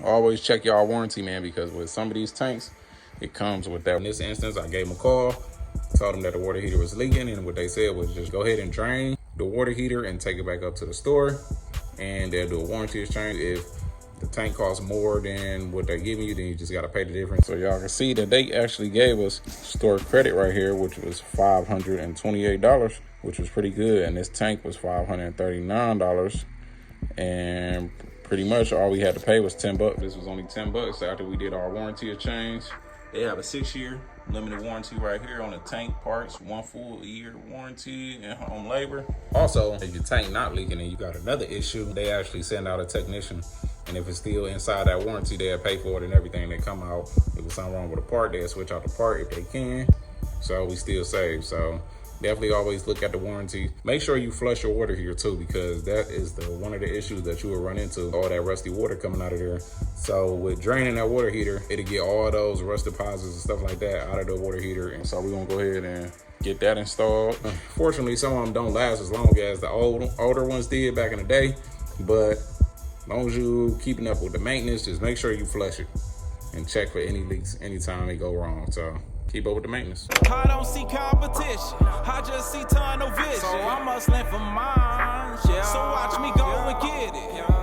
always check y'all warranty, man, because with some of these tanks, it comes with that. In this instance, I gave them a call, told them that the water heater was leaking, and what they said was just go ahead and drain the water heater and take it back up to the store, and they'll do a warranty exchange. If the tank costs more than what they're giving you, then you just got to pay the difference. So y'all can see that they actually gave us store credit right here, which was $528, which was pretty good. And this tank was $539. And pretty much all we had to pay was $10. This was only $10 after we did our warranty exchange. They have a 6-year limited warranty right here on the tank parts, 1 full year warranty and home labor. Also, if your tank not leaking and you got another issue, they actually send out a technician. And if it's still inside that warranty, they'll pay for it and everything. They come out. If there's something wrong with a part, they'll switch out the part if they can. So we still save. So definitely always look at the warranty. Make sure you flush your water heater too, because that is one of the issues that you will run into, all that rusty water coming out of there. So with draining that water heater, it'll get all those rust deposits and stuff like that out of the water heater. And so we're gonna go ahead and get that installed. Fortunately, some of them don't last as long as the older ones did back in the day, but as long as you keeping up with the maintenance, just make sure you flush it and check for any leaks anytime they go wrong. So keep up with the maintenance. I don't see competition, I just see tunnel vision. So I must learn from mine, yeah. So watch me go and get it.